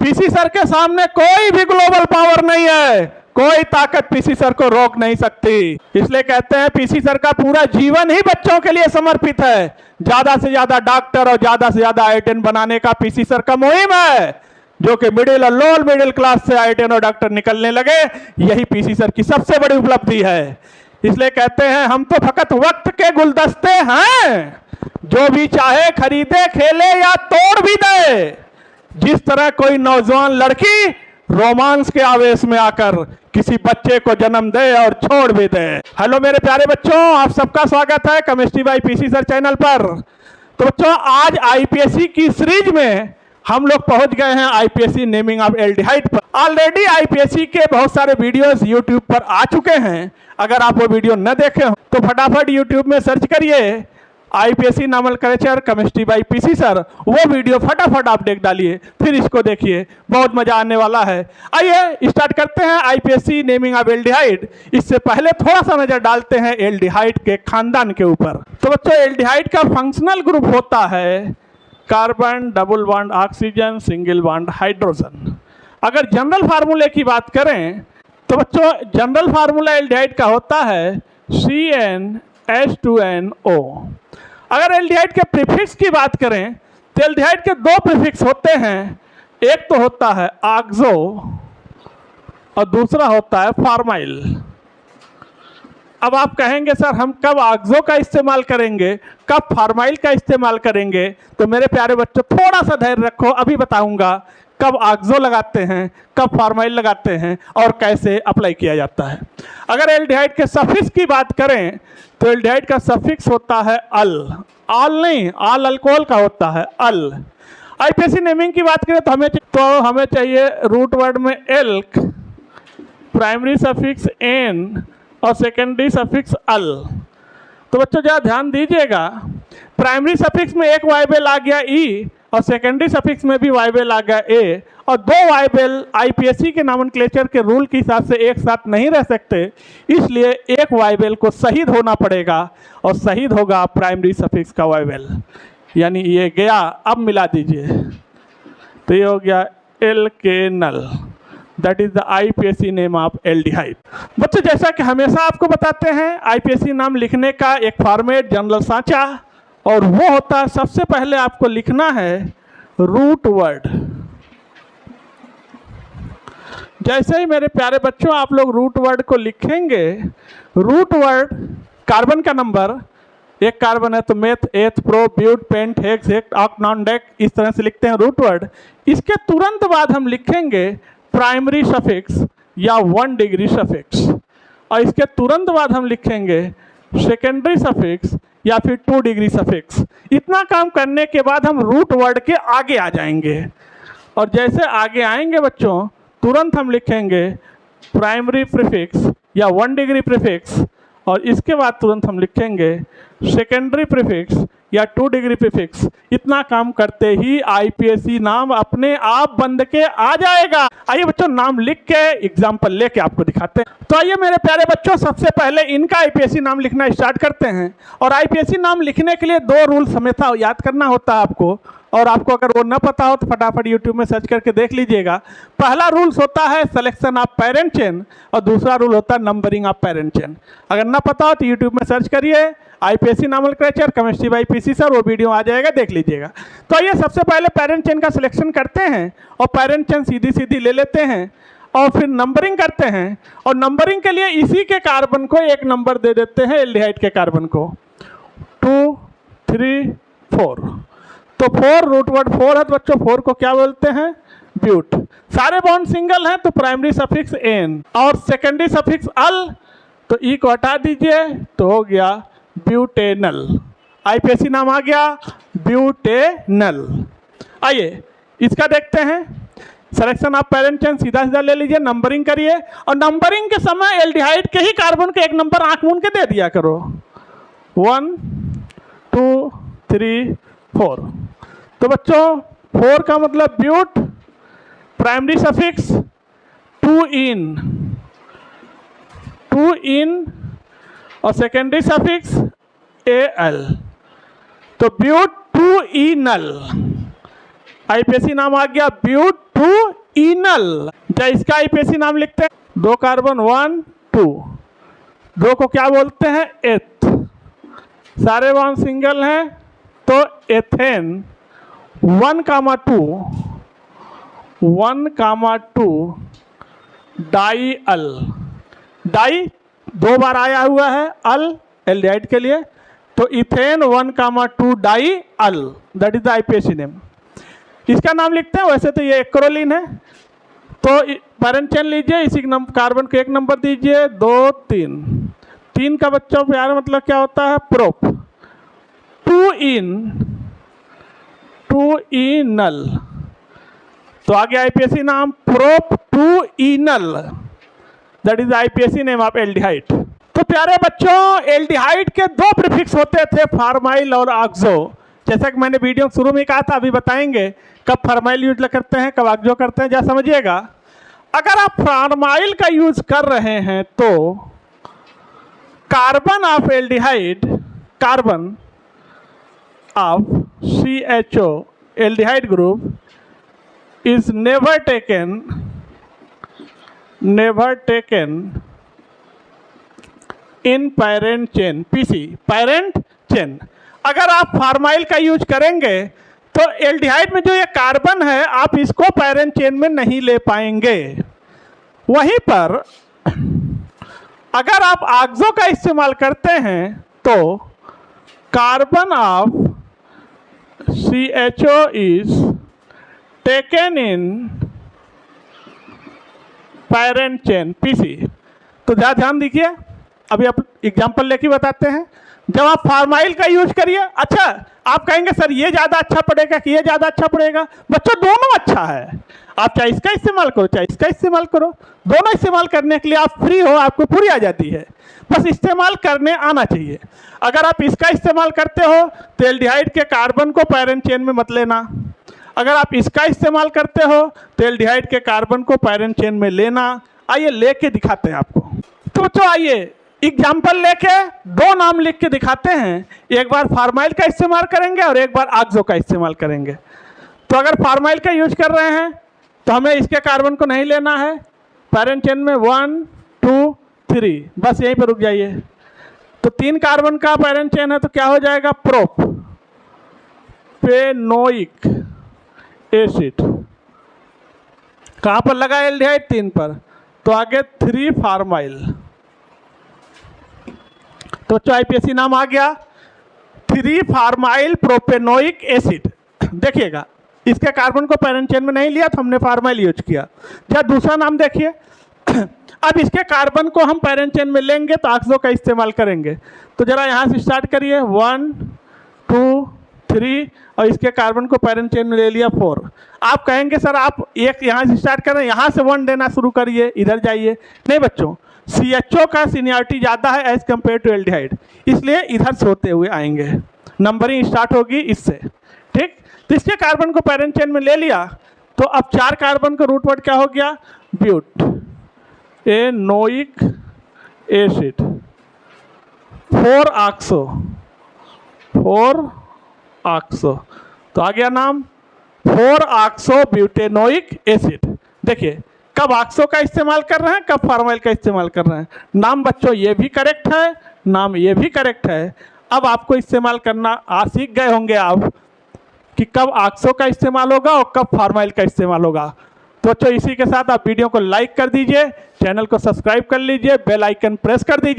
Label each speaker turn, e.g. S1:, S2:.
S1: PC sir के सामने कोई भी ग्लोबल पावर नहीं है, कोई ताकत पीसी सर को रोक नहीं सकती। इसलिए कहते हैं पीसी सर का पूरा जीवन ही बच्चों के लिए समर्पित है। ज्यादा से ज्यादा डॉक्टर और ज्यादा से ज्यादा I10 बनाने का पीसी सर का मुहिम है, जो कि मिडिल और लोअर मिडिल क्लास से I10 और डॉक्टर निकलने लगे। यही पीसी सर की सबसे बड़ी उपलब्धि है। इसलिए कहते हैं हम तो फकत वक्त के गुलदस्ते हैं, जो भी चाहे खरीदे, खेले या तोड़ भी दे। जिस तरह कोई नौजवान लड़की रोमांस के आवेश में आकर किसी बच्चे को जन्म दे और छोड़ भी दे। हेलो मेरे प्यारे बच्चों, आप सबका स्वागत है chemistry bye PC sir channel पर। तो बच्चों, आज आईपीएससी की सीरीज में हम लोग पहुंच गए हैं आईपीएससी नेमिंग ऑफ एल्डिहाइड पर। ऑलरेडी आईपीएससी के बहुत सारे वीडियोस यूट्यूब पर आ चुके हैं। अगर आप वो वीडियो न देखे हो तो फटाफट यूट्यूब में सर्च करिए IPSC nomenclature chemistry bye PC sir. वो वीडियो फटाफट आप देख डालिए, फिर इसको देखिए, बहुत मजा आने वाला है। आइए स्टार्ट करते हैं आईपीएससी नेमिंग ऑफ एल्डिहाइड। इससे पहले थोड़ा सा नजर डालते हैं एल्डिहाइड के खानदान के ऊपर। तो बच्चों, एल्डिहाइड का फंक्शनल ग्रुप होता है carbon, double bond oxygen, single bond hydrogen. अगर जनरल फार्मूले की बात करें तो बच्चों, जनरल फार्मूला एल्डिहाइड का होता है CnH2nO। अगर एल्डिहाइड के प्रीफिक्स की बात करें तो एल्डिहाइड के दो प्रीफिक्स होते हैं। एक तो होता है ऑक्सो और दूसरा होता है फॉर्माइल। अब आप कहेंगे सर हम कब ऑक्सो का इस्तेमाल करेंगे, कब फॉर्माइल का इस्तेमाल करेंगे? तो मेरे प्यारे बच्चों, थोड़ा सा धैर्य रखो, अभी बताऊंगा कब ऑक्सो लगाते हैं, कब फॉर्माइल लगाते हैं और कैसे अप्लाई किया जाता है। अगर एल्डिहाइड के सफिक्स की बात करें तो एल्डिहाइड का सफिक्स होता है अल। ऑल नहीं, ऑल अल्कोहल का होता है अल। आईपीएससी नेमिंग की बात करें तो हमें चाहिए रूट वर्ड में एल्क, प्राइमरी सफिक्स एन और सेकेंडरी सफिक्स अल। तो बच्चों जरा ध्यान दीजिएगा, प्राइमरी सफिक्स में एक वाइबल आ गया ई और सेकेंडरी सफिक्स में भी वाइबल आ गया ए, और दो वाइबल आईपीएससी के नोमेनक्लेचर के रूल के हिसाब से एक साथ नहीं रह सकते। इसलिए एक वाइबल को शहीद होना पड़ेगा और शहीद होगा प्राइमरी सफिक्स का वाइबल, यानी ये गया। अब मिला दीजिए तो ये हो गया alkanal. That is the IUPAC name of aldehyde. बच्चों, जैसा कि हमेशा आपको बताते हैं, आईपीएससी नाम लिखने का एक फॉर्मेट जनरल सांचा, और वो होता है सबसे पहले आपको लिखना है रूट वर्ड। जैसे ही मेरे प्यारे बच्चों आप लोग रूट वर्ड को लिखेंगे, रूट वर्ड कार्बन का नंबर, एक कार्बन है तो meth, eth, prop, but, pent, hex, hept, oct, non, dec, इस तरह से लिखते हैं रूट वर्ड। इसके तुरंत बाद हम लिखेंगे प्राइमरी सफिक्स या 1 डिग्री सफिक्स, और इसके तुरंत बाद हम लिखेंगे सेकेंडरी सफिक्स या फिर 2 डिग्री सफिक्स। इतना काम करने के बाद हम रूट वर्ड के आगे आ जाएंगे, और जैसे आगे आएंगे बच्चों तुरंत हम लिखेंगे प्राइमरी प्रीफिक्स या 1 डिग्री प्रीफिक्स, और इसके बाद तुरंत हम लिखेंगे सेकेंडरी प्रीफिक्स या 2 डिग्री प्रीफिक्स। इतना काम करते ही आईपीएससी नाम अपने आप बंद के आ जाएगा। आइए बच्चों, नाम लिख के एग्जाम्पल लेके आपको दिखाते हैं। तो आइए मेरे प्यारे बच्चों, सबसे पहले इनका आईपीएससी नाम लिखना स्टार्ट करते हैं। और आईपीएससी नाम लिखने के लिए 2 रूल्स हमेशा याद करना होता है आपको, और आपको अगर वो न पता हो तो फटाफट यूट्यूब में सर्च करके देख लीजिएगा। पहला रूल्स होता है सिलेक्शन ऑफ पेरेंट चेन, और दूसरा रूल होता है नंबरिंग ऑफ पेरेंट चेन। अगर न पता हो तो यूट्यूब में सर्च करिए IPSC nomenclature chemistry bye PC sir, वो वीडियो आ जाएगा, देख लीजिएगा। तो आइए सबसे पहले पेरेंट चेन का सिलेक्शन करते हैं, और पेरेंट चेन सीधी सीधी ले लेते हैं, और फिर नंबरिंग करते हैं। और नंबरिंग के लिए इसी के कार्बन को एक नंबर दे देते हैं, एल्डिहाइड के कार्बन को 2, 3, 4। तो 4 रूट वर्ड 4 है तो बच्चों 4 को क्या बोलते हैं? ब्यूट। सारे बॉन्ड सिंगल हैं तो प्राइमरी सफिक्स एन और सेकेंडरी सफिक्स अल, तो ई को हटा दीजिए तो हो गया ब्यूटेनल। आईपीएससी नाम आ गया ब्यूटेनल। आइए इसका देखते हैं। सिलेक्शन ऑफ पेरेंट चेन सीधा सीधा ले लीजिए, नंबरिंग करिए, और नंबरिंग के समय एल्डिहाइड के ही कार्बन को एक नंबर आंख मूंद के दे दिया करो, 1, 2, 3, 4। तो बच्चों 4 का मतलब ब्यूट, प्राइमरी सफिक्स 2 इन और सेकेंडरी सफिक्स एल, तो ब्यूट 2 इनल। आईपीएससी नाम आ गया ब्यूट 2 इनल, क्या इसका आईपीएसी नाम लिखते हैं? 2 कार्बन 1 2, 2 को क्या बोलते हैं? एथ। सारे बॉन्ड सिंगल हैं तो एथेन 1,2 डाई अल, डाई 2 बार आया हुआ है, अल एल्डिहाइड के लिए, तो ethane 1,2 di al, that is the IUPAC name. इसका नाम लिखते हैं। वैसे तो ये एक्रोलिन है, तो पैरेंट चेन लीजिए, इसी कार्बन को 1 नंबर दीजिए, 2 3, 3 का बच्चों प्यार मतलब क्या होता है? प्रोप। 2 इनल, तो आगे आईपीएसी नाम prop 2 enal, that is IUPAC name of aldehyde. तो प्यारे बच्चों, एल्डिहाइड के 2 प्रीफिक्स होते थे, फार्माइल और ऑक्सो। जैसा कि मैंने वीडियो शुरू में कहा था, अभी बताएंगे कब फार्माइल यूज करते हैं, कब ऑक्सो करते हैं, जरा समझिएगा। अगर आप फार्माइल का यूज कर रहे हैं तो carbon of aldehyde, carbon of CHO aldehyde group is never taken in parent chain, PC, parent chain। अगर आप फार्माइल का यूज करेंगे तो एल्डिहाइड में जो ये कार्बन है, आप इसको पैरेंट चेन में नहीं ले पाएंगे। वहीं पर अगर आप ऑक्सो का इस्तेमाल करते हैं तो carbon of CHO is taken in parent chain, PC। तो ध्यान दीजिए, अभी आप एग्जांपल लेके बताते हैं। जब आप फार्माइल का यूज करिए, अच्छा आप कहेंगे सर ये ज़्यादा अच्छा पड़ेगा कि ये ज़्यादा अच्छा पड़ेगा? बच्चों दोनों अच्छा है, आप चाहे इसका इस्तेमाल करो चाहे इसका इस्तेमाल करो, दोनों इस्तेमाल करने के लिए आप फ्री हो, आपको पूरी आ जाती है, बस इस्तेमाल करने आना चाहिए। अगर आप इसका इस्तेमाल करते हो तो एल्डिहाइड के कार्बन को पैरेंट चेन में मत लेना, अगर आप इसका इस्तेमाल करते हो तो एल्डिहाइड के कार्बन को पैरेंट चेन में लेना। आइए लेके दिखाते हैं आपको। तो बच्चों आइए एग्जाम्पल लेके 2 नाम लिख के दिखाते हैं, एक बार फार्माइल का इस्तेमाल करेंगे और एक बार ऑक्सो का इस्तेमाल करेंगे। तो अगर फार्माइल का यूज कर रहे हैं तो हमें इसके कार्बन को नहीं लेना है, पैरेंट चेन में 1 2 3, बस यहीं पर रुक जाइए। तो 3 कार्बन का पैरेंट चेन है तो क्या हो जाएगा? Propanoic acid. कहाँ पर लगा एल्डिहाइड? 3 पर, तो आगे 3 फार्माइल। तो आईपीएसी नाम आ गया 3 फार्माइल प्रोपेनोइक एसिड। देखिएगा, इसके कार्बन को पैरेंट चेन में नहीं लिया तो हमने फार्माइल यूज किया। जरा दूसरा नाम देखिए, अब इसके कार्बन को हम पैरेंट चेन में लेंगे तो ऑक्सो का इस्तेमाल करेंगे। तो जरा यहाँ से स्टार्ट करिए, 1 2 3, और इसके कार्बन को पैरेंट चेन में ले लिया 4। आप कहेंगे सर आप एक यहाँ से स्टार्ट करें, यहाँ से 1 देना शुरू करिए, इधर जाइए। नहीं बच्चों, CHO का सीनियरिटी ज़्यादा है एज कम्पेयर टू एल्डिहाइड, इसलिए इधर से होते हुए आएंगे, नंबरिंग स्टार्ट होगी इससे। ठीक, तो इसके कार्बन को पैरेंट चेन में ले लिया, तो अब 4 कार्बन का रूट वर्ड क्या हो गया? ब्यूट एनोइक एसिड, 4 ऑक्सो, 4 ऑक्सो, तो आ गया नाम 4 ऑक्सो ब्यूटेनोइक एसिड। देखिए कब ऑक्सो का इस्तेमाल कर रहे हैं, कब फार्माइल का इस्तेमाल कर रहे हैं। नाम बच्चों ये भी करेक्ट है, नाम ये भी करेक्ट है। अब आपको इस्तेमाल करना सीख गए होंगे आप कि कब ऑक्सो का इस्तेमाल होगा और कब फार्माइल का इस्तेमाल होगा। तो बच्चों इसी के साथ आप वीडियो को लाइक कर दीजिए, चैनल को सब्सक्राइब कर लीजिए, बेल आइकन प्रेस कर दीजिए।